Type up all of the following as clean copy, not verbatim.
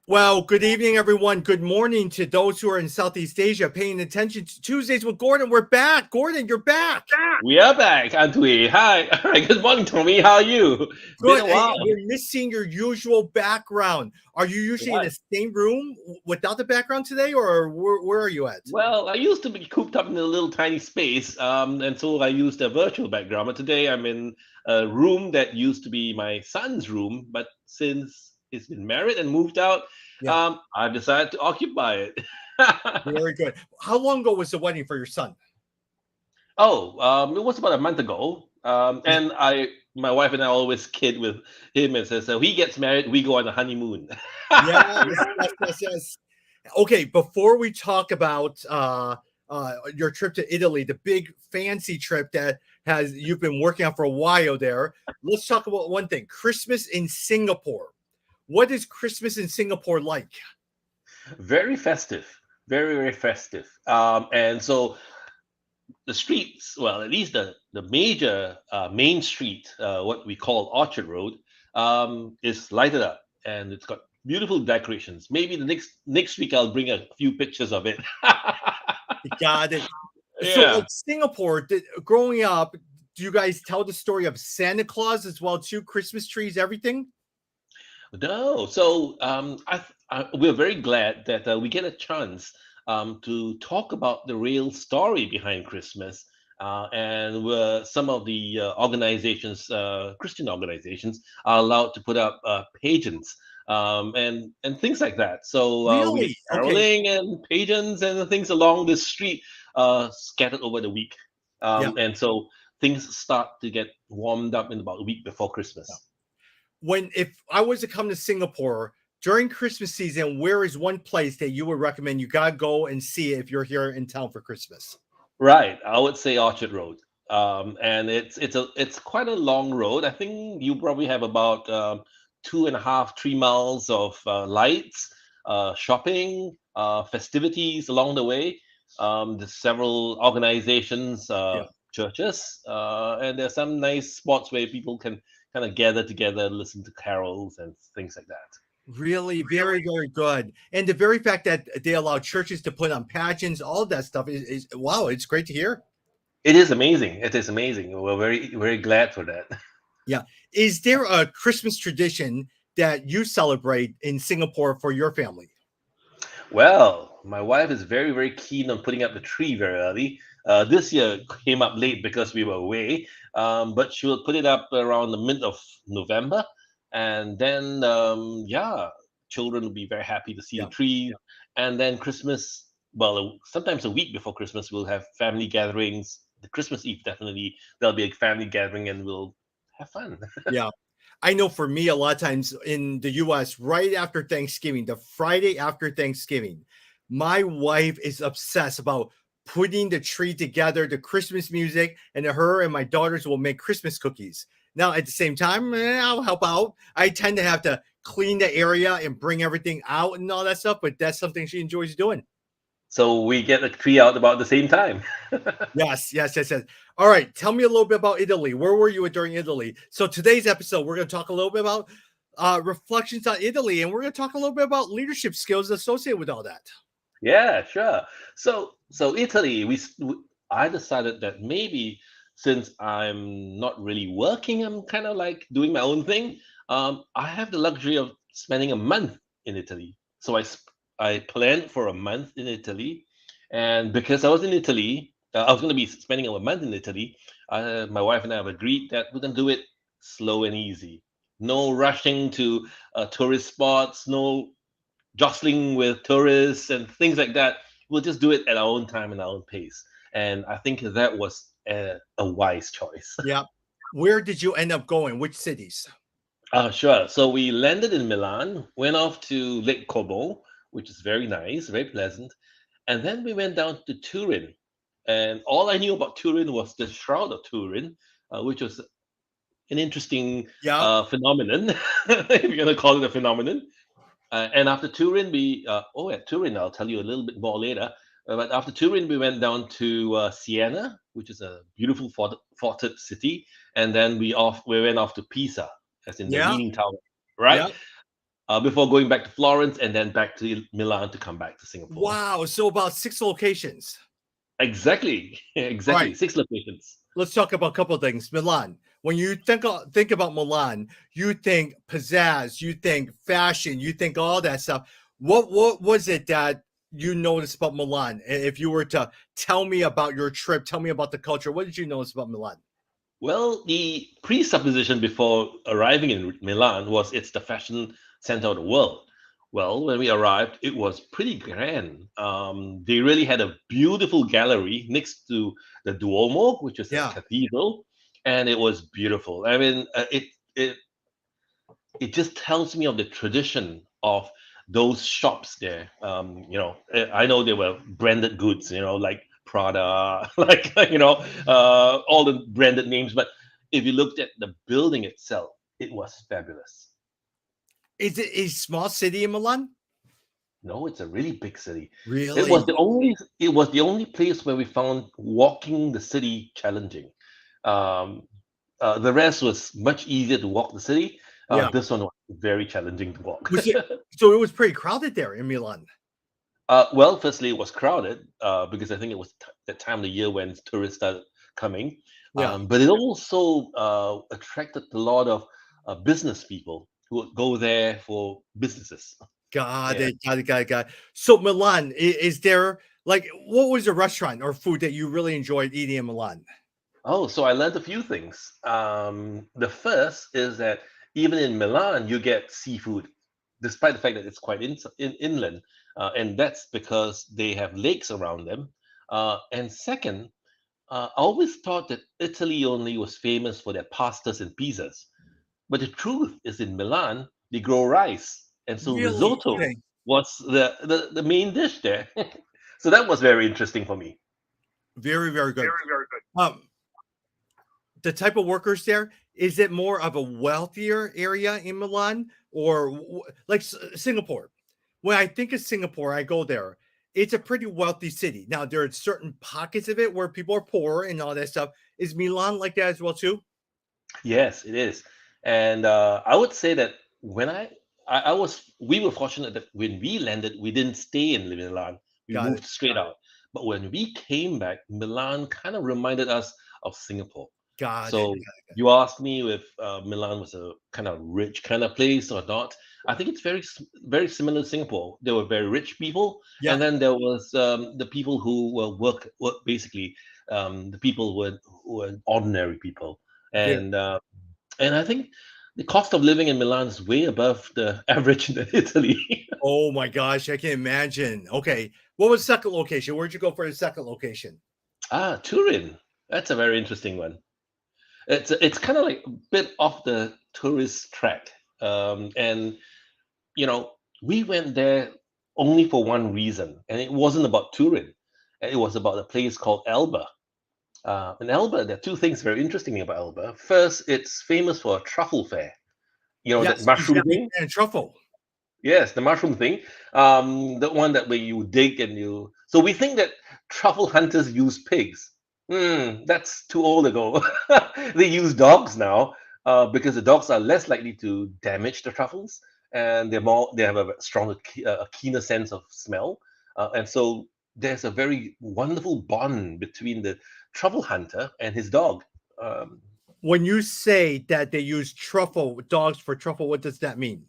Well, good evening, everyone. Good morning to those who are in Southeast Asia paying attention to Tuesdays with Gordon. We're back. Gordon, you're back. We are back, aren't we? Hi. All right. Good morning, Tommy. How are you? Been Good. a Hey, while. we're missing your usual background. Are you usually in Right. the same room without the background today, or where are you at? Well, I used to be cooped up in a little tiny space, and so I used a virtual background. But today I'm in a room that used to be my son's room, but since he's been married and moved out, Yeah, I've decided to occupy it. very good. How long ago was the wedding for your son? It was about a month ago. And my wife and I always kid with him and says, so he gets married, we go on a honeymoon. Yes, yes. Okay, before we talk about your trip to Italy, the big fancy trip that has you've been working on for a while there, let's talk about one thing: Christmas in Singapore. What is Christmas in Singapore like? Very festive, very very festive. And so the streets, well, at least the major main street, what we call Orchard Road, is lighted up, and it's got beautiful decorations. Maybe the next week I'll bring a few pictures of it. Got it. So, like Yeah. Singapore, growing up, do you guys tell the story of Santa Claus as well too? Christmas trees, everything. No, so we're very glad that we get a chance to talk about the real story behind Christmas, and some of the organizations, Christian organizations, are allowed to put up pageants and things like that. So we get Really? Okay. caroling and pageants and things along the street scattered over the week, Yeah. and so things start to get warmed up in about a week before Yeah. Christmas. When if I was to come to Singapore during Christmas season, where is one place that you would recommend you gotta go and see if you're here in town for Christmas? Right, I would say Orchard Road. And it's quite a long road. I think you probably have about 2.5, 3 miles of lights, shopping, festivities along the way. There's several organizations, Yeah. churches, and there's some nice spots where people can kind of gather together, listen to carols and things like that. Really, very, very good. And the very fact that they allow churches to put on pageants, all that stuff is wow, it's great to hear. It is amazing. It is amazing. We're very very glad for that. Yeah. Is there a Christmas tradition that you celebrate in Singapore for your family? Well, my wife is very, very keen on putting up the tree very early. This year came up late because we were away, but she will put it up around the mid of November, and then yeah, children will be very happy to see the Yeah. tree. And then Christmas, well, sometimes a week before Christmas, we'll have family gatherings. The Christmas Eve definitely there'll be a family gathering, and we'll have fun. Yeah. I know for me, a lot of times in the US, right after Thanksgiving, the Friday after Thanksgiving, my wife is obsessed about putting the tree together, the Christmas music, and her and my daughters will make Christmas cookies. Now, at the same time, I'll help out. I tend to have to clean the area and bring everything out and all that stuff, but that's something she enjoys doing. So we get the tree out about the same time. Yes. All right, tell me a little bit about Italy. Where were you during Italy? So today's episode, we're going to talk a little bit about reflections on Italy, and we're going to talk a little bit about leadership skills associated with all that. Yeah, sure. So Italy, I decided that maybe since I'm not really working, I'm kind of like doing my own thing. I have the luxury of spending a month in Italy. So I planned for a month in Italy, and because I was in Italy, I was going to be spending a month in Italy. My wife and I have agreed that we're going to do it slow and easy. No rushing to tourist spots, no jostling with tourists and things like that. We'll just do it at our own time and our own pace. And I think that was a wise choice. Yeah. Where did you end up going? Which cities? Sure. So we landed in Milan, went off to Lake Como, which is very nice, very pleasant. And then we went down to Turin. And all I knew about Turin was the Shroud of Turin, which was an interesting Yeah. phenomenon, if you're going to call it a phenomenon. And after Turin, at Turin, I'll tell you a little bit more later. But after Turin, we went down to Siena, which is a beautiful forted city, and then we went off to Pisa, as in the Yeah. Leaning Tower, right? Yeah. before going back to Florence and then back to Milan to come back to Singapore. Wow. So about 6 locations. Exactly, All right. exactly. 6 locations. Let's talk about a couple of things. Milan. When you think about Milan, you think pizzazz, you think fashion, you think all that stuff. What was it that you noticed about Milan? If you were to tell me about your trip, tell me about the culture. What did you notice about Milan? Well, the presupposition before arriving in Milan was it's the fashion center of the world. Well, when we arrived, it was pretty grand. They really had a beautiful gallery next to the Duomo, which is a Yeah. cathedral, and it was beautiful. I mean, it it just tells me of the tradition of those shops there. I know they were branded goods, like Prada, like all the branded names. But if you looked at the building itself, it was fabulous. Is it a small city in Milan? No, it's a really big city. It was Really? the only it was the only place where we found walking the city challenging. Um, the rest was much easier to walk the city. Yeah. This one was very challenging to walk. Was it so it was pretty crowded there in Milan? Well, firstly, it was crowded because I think it was the time of the year when tourists started coming. Yeah. But it also attracted a lot of business people who would go there for businesses. Got Yeah. it. Got it. So Milan, is there like what was a restaurant or food that you really enjoyed eating in Milan? Oh, so I learned a few things. The first is that even in Milan, you get seafood, despite the fact that it's quite inland, and that's because they have lakes around them. And second, I always thought that Italy only was famous for their pastas and pizzas, but the truth is in Milan they grow rice, and so Really? risotto Okay. was the main dish there. So that was very interesting for me. Very, very good. Um, the type of workers there, is it more of a wealthier area in Milan or like Singapore? When I think of Singapore, I go there. It's a pretty wealthy city. Now there are certain pockets of it where people are poor and all that stuff. Is Milan like that as well too? Yes, it is. And I would say that when I was, we were fortunate that when we landed, we didn't stay in Milan. We Got it. moved straight out. But when we came back, Milan kind of reminded us of Singapore. Got it. So you asked me if Milan was a kind of rich kind of place or not. I think it's very similar to Singapore. There were very rich people, Yeah. and then there was the people who were work basically the people who were ordinary people, Very. and uh, and I think the cost of living in Milan is way above the average in Italy. Oh my gosh, I can imagine. Okay. What was the second location? Where'd you go for the second location? Turin. That's a very interesting one. It's kind of like a bit off the tourist track, and you know we went there only for one reason, and it wasn't about Turin. It was about a place called Elba. In Elba, there are two things very interesting about Elba. First, it's famous for a truffle fair. You know that Yes, he's mushroom got me thing. and truffle. Yes, the mushroom thing. The one that where you dig and you. So we think that truffle hunters use pigs. That's too old ago. They use dogs now because the dogs are less likely to damage the truffles, and they have a stronger, a keener sense of smell, and so there's a very wonderful bond between the truffle hunter and his dog. Um, When you say that they use truffle dogs for truffle, what does that mean?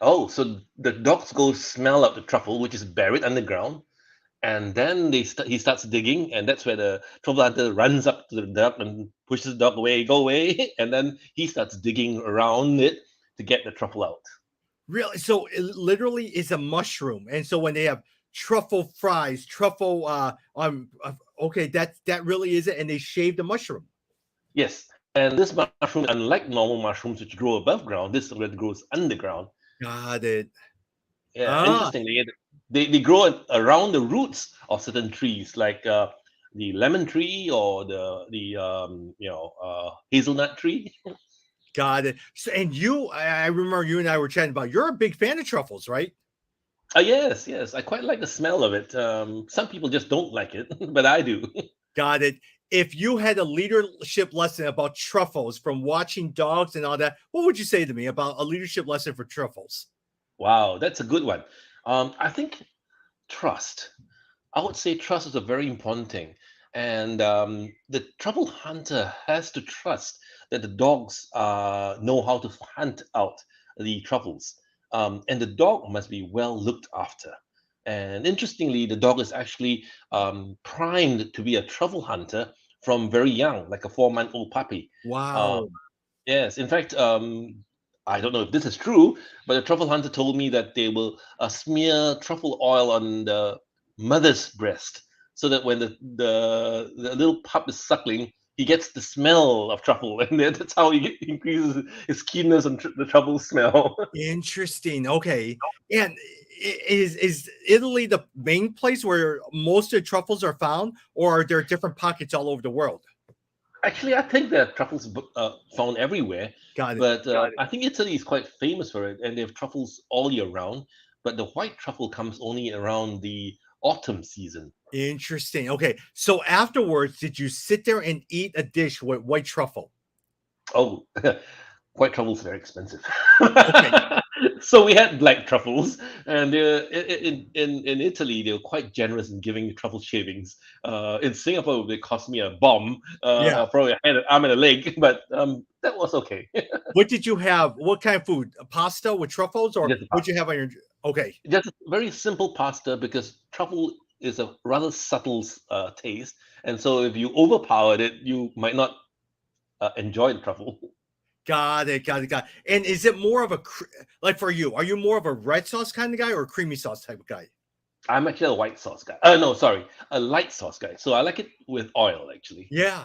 oh, so the dogs go smell out the truffle, which is buried underground, and then he starts digging, and that's where the trouble hunter runs up to the dog and pushes the dog away, go away, and then he starts digging around it to get the truffle out. Really? So it literally is a mushroom. And so when they have truffle fries, truffle okay, that really is it. And they shave the mushroom. Yes, and this mushroom, unlike normal mushrooms which grow above ground, this one grows underground. Got it. Yeah, Ah, interestingly, they grow around the roots of certain trees, like the lemon tree or the hazelnut tree. got it. So, and I remember you and I were chatting about you're a big fan of truffles, right? Yes, yes, I quite like the smell of it. Some people just don't like it, but I do. Got it. If you had a leadership lesson about truffles from watching dogs and all that, what would you say to me about a leadership lesson for truffles? Wow, that's a good one. I think trust. I would say trust is a very important thing. And the truffle hunter has to trust that the dogs know how to hunt out the truffles. And the dog must be well looked after. And interestingly, the dog is actually primed to be a truffle hunter from very young, like a 4-month-old puppy. Uh, Wow. yes, in fact, I don't know if this is true, but the truffle hunter told me that they will smear truffle oil on the mother's breast so that when the little pup is suckling, he gets the smell of truffle, and that's how he increases his keenness on the truffle smell. Interesting. Okay. And is Italy the main place where most of the truffles are found, or are there different pockets all over the world? Actually, I think that truffles found everywhere, Got it. but I think Italy is quite famous for it, and they have truffles all year round. But the white truffle comes only around the autumn season. Interesting. Okay. So afterwards, did you sit there and eat a dish with white truffle? Oh, white truffles very expensive. Okay. So we had black truffles, and in Italy they were quite generous in giving truffle shavings. In Singapore, they cost me a bomb, Yeah. probably a head, an arm, and a leg, but that was okay. What did you have? What kind of food? A pasta with truffles, or Just a what'd pasta. you have on your? Okay. Just a very simple pasta because truffle is a rather subtle taste, and so if you overpowered it, you might not enjoy the truffle. Got it. Got it. Got it. And is it more of a like for you? Are you more of a red sauce kind of guy or a creamy sauce type of guy? I'm actually a white sauce guy. No, sorry, a light sauce guy. So I like it with oil, actually. Yeah.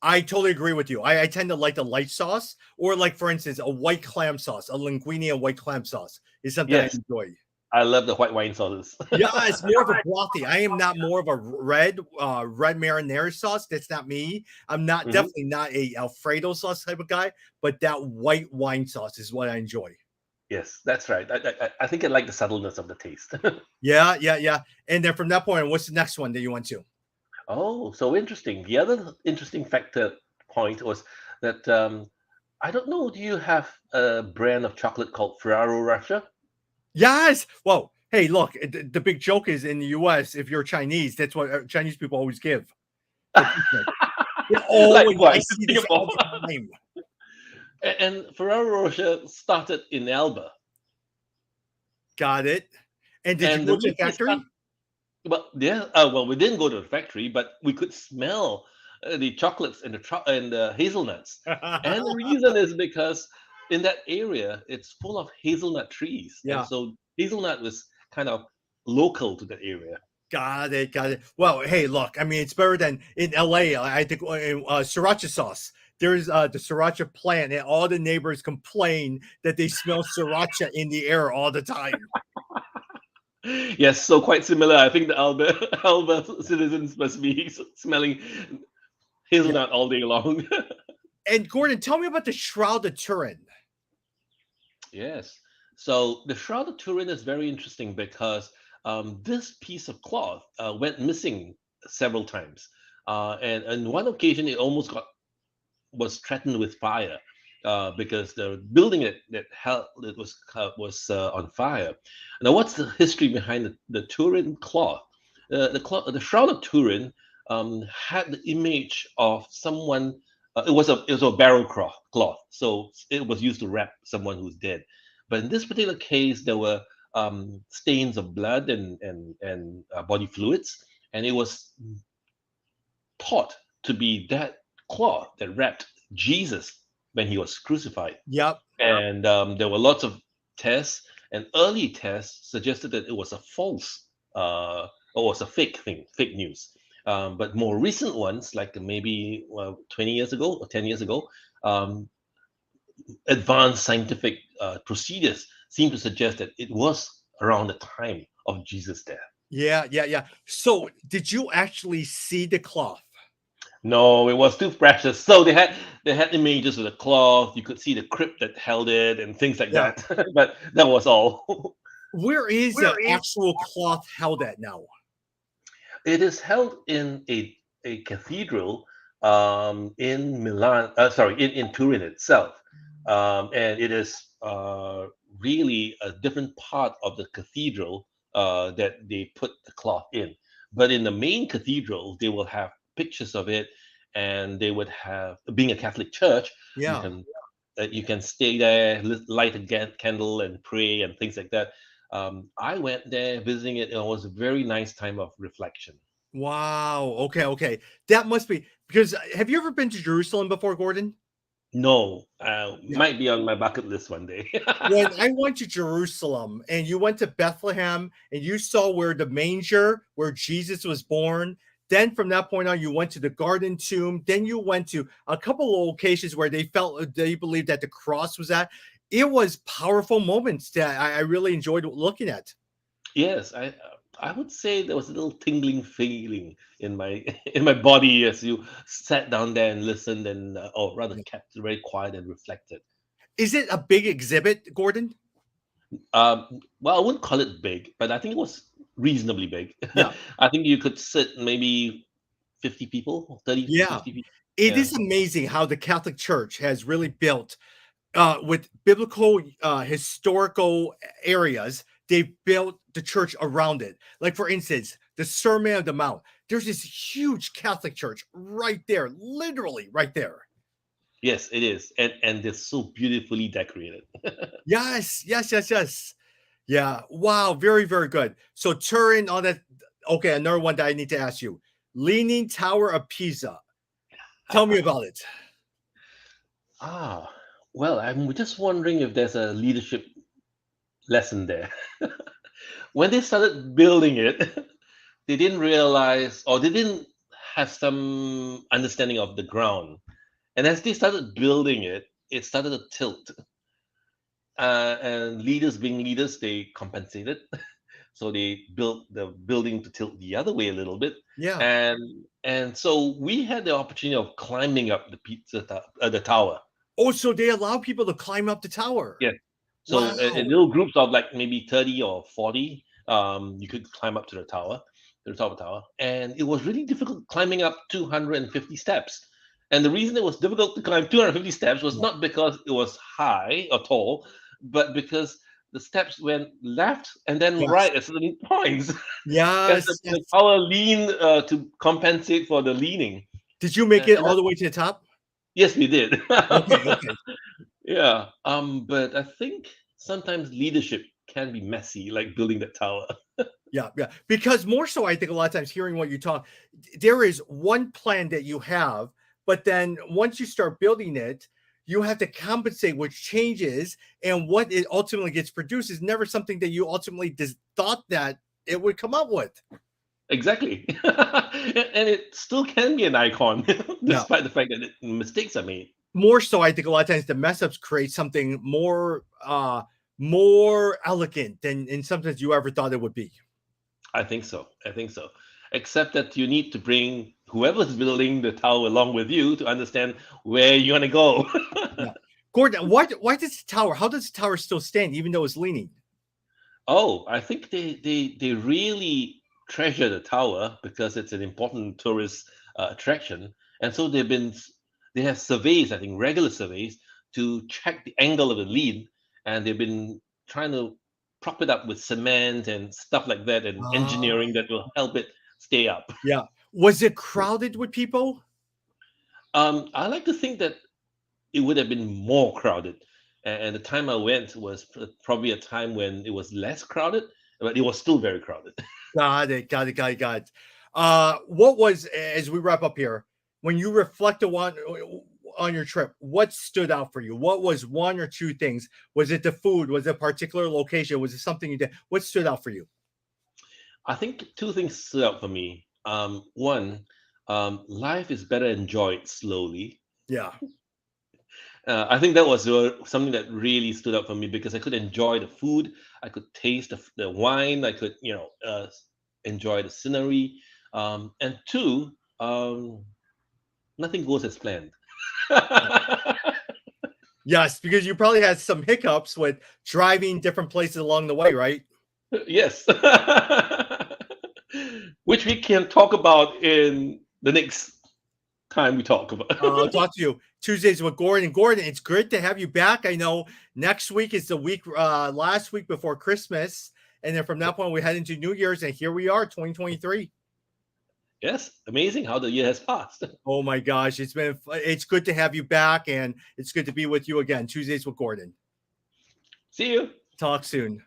I totally agree with you. I tend to like the light sauce, or like for instance, a white clam sauce, a linguine and white clam sauce is something I Yes, enjoy. I love the white wine sauces. Yeah, it's more of a brothy. I am not more of a red marinara sauce. That's not me. I'm not Mhm. definitely not a Alfredo sauce type of guy, but that white wine sauce is what I enjoy. Yes, that's right. I think I like the subtleness of the taste. Yeah, yeah, yeah. And then from that point, what's the next one that you want to? Oh, so interesting. The other interesting factor point was that I don't know. Do you have a brand of chocolate called Ferraro Rocher? Yes. Well, hey, look, the big joke is in the US, if you're Chinese, that's what Chinese people always give for Christmas. They Like always, what? I In see this Singapore. all the time. And Ferrero Rocher started in Elba, Got it. And did you and the go to the reason it factory? started, well, yeah, well, we didn't go to the factory, but we could smell the chocolates and and the hazelnuts. And the reason is because in that area, it's full of hazelnut trees, and Yeah. so hazelnut was kind of local to that area. Got it, got it. Well, hey, look, I mean, it's better than in LA. I think sriracha sauce. There's the sriracha plant, and all the neighbors complain that they smell sriracha in the air all the time. Yes, so quite similar. I think the Alba Alba citizens must be smelling Yeah. hazelnut all day long. And Gordon, tell me about the Shroud of Turin. Yes. So the Shroud of Turin is very interesting because this piece of cloth went missing several times, and on one occasion it almost got was threatened with fire because the building that held it was on fire. Now, what's the history behind the Turin cloth? The Shroud of Turin had the image of someone. It was a barrel cloth, so it was used to wrap someone who's dead. But in this particular case, there were stains of blood and body fluids, and it was thought to be that cloth that wrapped Jesus when he was crucified. Yep. And there were lots of tests, and early tests suggested that it was a false or was a fake thing, fake news. But more recent ones, like maybe 20 years ago or 10 years ago, um, advanced scientific procedures seem to suggest that it was around the time of Jesus' death. Yeah, yeah, yeah. So, did you actually see the cloth? No, it was too precious. So they had images of the cloth. You could see the crypt that held it and things like Yeah. that. But that was all. Where is the actual cloth held at now? It is held in a cathedral in Milan. Sorry, in Turin itself, and it is really a different part of the cathedral that they put the cloth in. But in the main cathedral, they will have pictures of it, and they would have, being a Catholic church, you Yeah. can you can stay there, light a candle, and pray and things like that. I went there visiting it, and it was a very nice time of reflection. Wow. Okay. Okay. That must be because have you ever been to Jerusalem before, Gordon? No, Yeah. might be on my bucket list one day. When I went to Jerusalem and you went to Bethlehem and you saw where the manger where Jesus was born, then from that point on, you went to the garden tomb. Then you went to a couple of locations where they believed that the cross was at. It was powerful moments that I really enjoyed looking at. Yes, I would say there was a little tingling feeling in my in my body as you sat down there and listened, and or rather kept very quiet and reflected. Is it a big exhibit, Gordon? Well, I wouldn't call it big, but I think it was reasonably big. Yeah. I think you could sit maybe 50 people, 30 to Yeah. 50 people. It Yeah. is amazing how the Catholic Church has really built with biblical historical areas. They've built the church around it. Like for instance, the Sermon on the Mount. There's this huge Catholic church right there, literally right there. Yes, it is, and they're so beautifully decorated. Yes, yes, yes, yes. Yeah. Wow. Very, very good. So Turin on that. Okay, another one that I need to ask you. Leaning Tower of Pisa. Tell me about it. Ah, well, I'm just wondering if there's a leadership lesson there. When they started building it, they didn't realize, or they didn't have some understanding of the ground. And as they started building it, it started to tilt. And leaders being leaders, they compensated. So they built the building to tilt the other way a little bit. Yeah. And so we had the opportunity of climbing up the tower. Oh, so they allow people to climb up the tower. Yeah. So in Wow. little groups of like maybe 30 or 40, you could climb up to the tower, to the top of the tower. And it was really difficult climbing up 250 steps. And the reason it was difficult to climb 250 steps was Yeah. not because it was high or tall, but because the steps went left and then Yes. right at certain points. Because Yes. the Yes. tower leaned to compensate for the leaning. Did you make it And all the way to the top? yes, we did. Okay. Okay. Yeah. But I think sometimes leadership can be messy, like building that tower. Yeah. Yeah. Because more so, I think a lot of times hearing what you talk, there is one plan that you have, but then once you start building it, you have to compensate, which changes, and what it ultimately gets produced is never something that you ultimately thought that it would come up with. Exactly. And it still can be an icon, Yeah. despite the fact that mistakes are made. More so, I think a lot of times the mess ups create something more elegant than sometimes you ever thought it would be. I think so. I think so. Except that you need to bring whoever's building the tower along with you to understand where you want to go. Yeah. Gordon, why does the tower, how does the tower still stand even though it's leaning? Oh, I think they really treasure the tower because it's an important tourist attraction, and so they have surveys, I think regular surveys, to check the angle of the lead, and they've been trying to prop it up with cement and stuff like that, and Ah, engineering that will help it stay up. yeah. Was it crowded with people? I like to think that it would have been more crowded. And the time I went was probably a time when it was less crowded, but it was still very crowded. Got it. Got it. Got it. Got it. What was as we wrap up here, when you reflect on your trip, what stood out for you? What was one or two things? Was it the food? Was it a particular location? Was it something you did? What stood out for you? I think two things stood out for me. One, life is better enjoyed slowly. Yeah. I think that was something that really stood out for me because I could enjoy the food, I could taste the wine, I could, enjoy the scenery. And two, nothing goes as planned. Yes, because you probably had some hiccups with driving different places along the way, right? Yes. Which we can talk about in the next time we talk about. I'll talk to you Tuesdays with Gordon. Gordon, it's good to have you back. I know next week is the week, last week before Christmas. And then from that point, we head into New Year's, and here we are, 2023. Yes, amazing how the year has passed. Oh my gosh, it's good to have you back, and it's good to be with you again. Tuesdays with Gordon. See you. Talk soon.